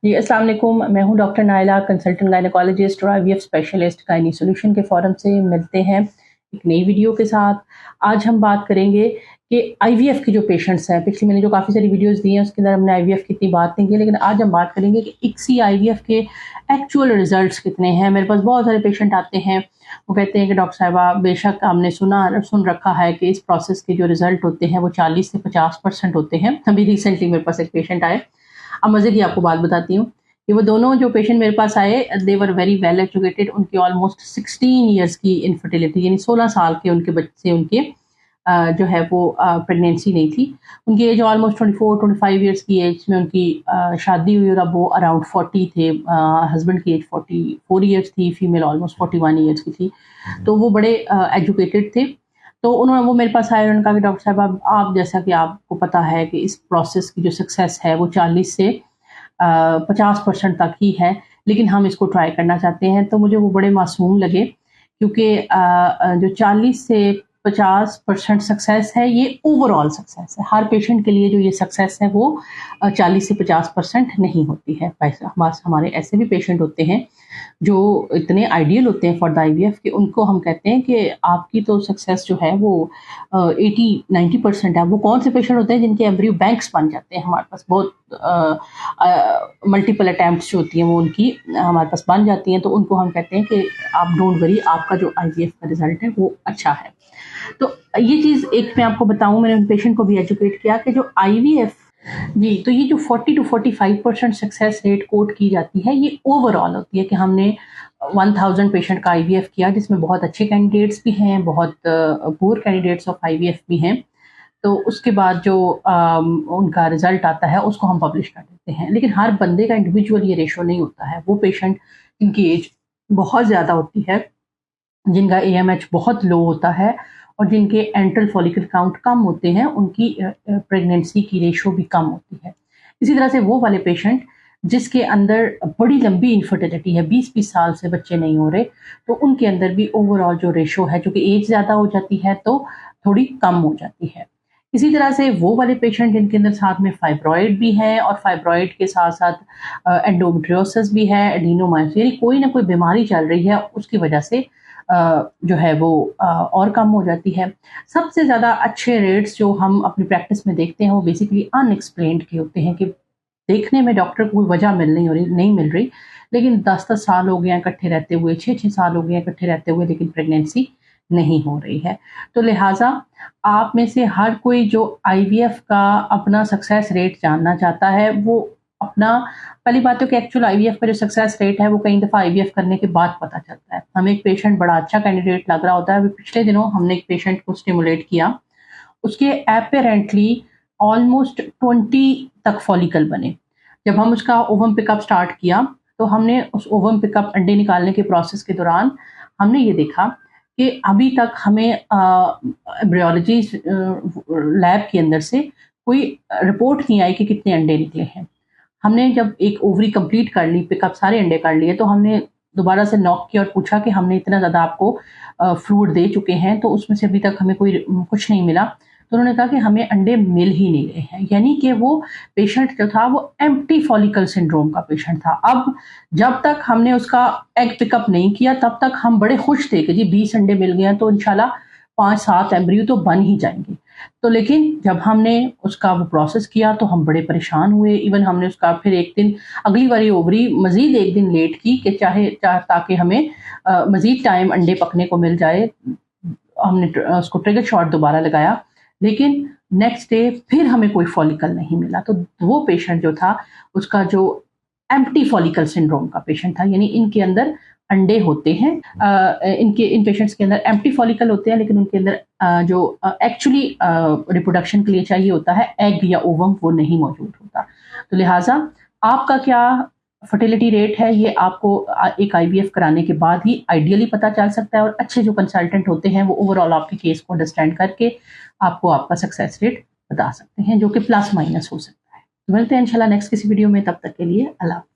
जी, अस्सलाम वालेकुम। मैं हूँ डॉक्टर नायला, कंसल्टेंट गायनेकोलॉजिस्ट और आईवीएफ स्पेशलिस्ट। गायनी सॉल्यूशन के फोरम से मिलते हैं एक नई वीडियो के साथ। आज हम बात करेंगे कि आईवीएफ के जो पेशेंट्स हैं, पिछली मैंने जो काफ़ी सारी वीडियोस दी हैं उसके अंदर हमने आईवीएफ की इतनी बात नहीं की, लेकिन आज हम बात करेंगे कि इक्सी आईवीएफ के एक्चुअल रिजल्ट्स कितने हैं। मेरे पास बहुत सारे पेशेंट आते हैं, वो कहते हैं कि डॉक्टर साहिबा, बेशक हमने सुन रखा है कि इस प्रोसेस के जो रिजल्ट होते हैं वो 40 से 50% होते हैं। अभी रिसेंटली मेरे पास एक पेशेंट आए, अब मज़े की आपको बात बताती हूँ कि वो दोनों जो पेशेंट मेरे पास आए, दे वर वेरी वेल एजुकेटेड। उनकी ऑलमोस्ट 16 ईयर्स की इनफर्टिलिटी, यानी 16 साल के उनके बच्चे, उनके जो है वो प्रेगनेंसी नहीं थी। उनकी एज ऑलमोस्ट 24-25 ईयर्स की एज में उनकी शादी हुई और अब वो अराउंड 40 थे। हस्बैंड की एज 44 ईयर्स थी, फीमेल ऑलमोस्ट 41 ईयर्स की थी। तो वो बड़े एजुकेटेड थे। तो वो मेरे पास आए, उन्होंने कहा कि डॉक्टर साहब, आप जैसा कि आपको पता है कि इस प्रोसेस की जो सक्सेस है वो 40 से 50% तक ही है, लेकिन हम इसको ट्राई करना चाहते हैं। तो मुझे वो बड़े मासूम लगे, क्योंकि जो 40 से 50% सक्सेस है ये ओवरऑल सक्सेस है। हर पेशेंट के लिए जो ये सक्सेस है वो 40 से 50% नहीं होती है। हमारे ऐसे भी पेशेंट होते हैं जो इतने आइडियल होते हैं फॉर द आईवीएफ कि उनको हम कहते हैं कि आपकी तो सक्सेस जो है वो 80-90% है। वो कौन से पेशेंट होते हैं जिनके एम्ब्रियो बैंक्स बन जाते हैं। हमारे पास बहुत मल्टीपल अटैम्प्ट्स जो होती हैं वो उनकी हमारे पास बन जाती हैं। तो उनको हम कहते हैं कि आप डोंट वरी, आपका जो आईवीएफ का रिजल्ट है वो अच्छा है। तो ये चीज़ एक मैं आपको बताऊं, मैंने पेशेंट को भी एजुकेट किया कि जो आईवीएफ, जी, तो ये जो 40 टू 45% सक्सेस रेट कोट की जाती है, ये ओवरऑल होती है कि हमने 1000 पेशेंट का आईवीएफ किया, जिसमें बहुत अच्छे कैंडिडेट्स भी हैं, बहुत पुअर कैंडिडेट्स ऑफ आईवीएफ भी हैं। तो उसके बाद जो उनका रिजल्ट आता है उसको हम पब्लिश कर देते हैं। लेकिन हर बंदे का इंडिविजुअल ये रेशो नहीं होता है। वो पेशेंट जिनकी एज बहुत ज़्यादा होती है, जिनका एएमएच बहुत लो होता है और जिनके एंट्रल फॉलिकल काउंट कम होते हैं, उनकी प्रेगनेंसी की रेशो भी कम होती है। इसी तरह से वो वाले पेशेंट जिसके अंदर बड़ी लंबी इनफर्टिलिटी है, 20-20 साल से बच्चे नहीं हो रहे, तो उनके अंदर भी ओवरऑल जो रेशो है, चूँकि एज ज़्यादा हो जाती है तो थोड़ी कम हो जाती है। इसी तरह से वो वाले पेशेंट जिनके अंदर साथ में फाइब्रॉइड भी है और फाइब्रॉइड के साथ-साथ एंडोमेट्रियोसिस भी है, एडिनोमायोसिस, यानी कोई ना कोई बीमारी चल रही है, उसकी वजह से जो है वो और कम हो जाती है। सबसे ज़्यादा अच्छे रेट्स जो हम अपनी प्रैक्टिस में देखते हैं वो बेसिकली अनएक्सप्लेन्ड के होते हैं, कि देखने में डॉक्टर को कोई वजह नहीं मिल रही, लेकिन 10-10 साल हो गए हैं इकट्ठे रहते हुए, 6-6 साल हो गए हैं इकट्ठे रहते हुए, लेकिन प्रेगनेंसी नहीं हो रही है। तो लिहाजा आप में से हर कोई जो आईवीएफ का अपना सक्सेस रेट जानना चाहता है, वो अपना, पहली बात तो कि एक्चुअल आईवीएफ का जो सक्सेस रेट है वो कई दफ़ा आईवीएफ करने के बाद पता चलता है। हमें एक पेशेंट बड़ा अच्छा कैंडिडेट लग रहा होता है। अभी पिछले दिनों हमने एक पेशेंट को स्टिमुलेट किया, उसके एपेरेंटली ऑलमोस्ट 20 तक फॉलिकल बने। जब हम उसका ओवम पिकअप स्टार्ट किया, तो हमने उस ओवम पिकअप अंडे निकालने के प्रोसेस के दौरान हमने ये देखा कि अभी तक हमें एम्ब्रियोलॉजी लैब के अंदर से कोई रिपोर्ट नहीं आई कि कितने अंडे निकले हैं। हमने जब एक ओवरी कंप्लीट कर ली, पिकअप सारे अंडे कर लिए, तो हमने दोबारा से नॉक किया और पूछा कि हमने इतना ज़्यादा आपको फ्लूइड दे चुके हैं, तो उसमें से अभी तक हमें कोई कुछ नहीं मिला। तो उन्होंने कहा कि हमें अंडे मिल ही नहीं रहे हैं, यानी कि वो पेशेंट जो था वो एम्प्टी फॉलिकल सिंड्रोम का पेशेंट था। अब जब तक हमने उसका एग पिकअप नहीं किया, तब तक हम बड़े खुश थे कि जी 20 अंडे मिल गए हैं, तो इंशाल्लाह 5-7 एम्ब्रियो तो बन ही जाएंगे। तो लेकिन जब हमने उसका वो प्रोसेस किया तो हम बड़े परेशान हुए। इवन हमने उसका फिर एक दिन, अगली बारी ओवरी मज़ीद एक दिन लेट की कि ताकि हमें मज़ीद टाइम अंडे पकने को मिल जाए। हमने उसको ट्रिगर शॉट दोबारा लगाया, लेकिन नेक्स्ट डे फिर हमें कोई फॉलिकल नहीं मिला। तो वो पेशेंट जो था, उसका जो एम्प्टी फॉलिकल सिंड्रोम का पेशेंट था, यानी इनके अंदर अंडे होते हैं, इन पेशेंट्स के अंदर एम्प्टी फॉलिकल होते हैं, लेकिन उनके अंदर जो एक्चुअली रिप्रोडक्शन के लिए चाहिए होता है एग या ओवम, वो नहीं मौजूद होता। तो लिहाजा आपका क्या फर्टिलिटी रेट है, ये आपको एक आईवीएफ कराने के बाद ही आइडियली पता चल सकता है। और अच्छे जो कंसल्टेंट होते हैं वो ओवरऑल आपके केस को अंडरस्टैंड करके आपको आपका सक्सेस रेट बता सकते हैं, जो कि प्लस माइनस हो सकता है। तो मिलते हैं इंशाल्लाह नेक्स्ट किसी वीडियो में, तब तक के लिए अल्लाह।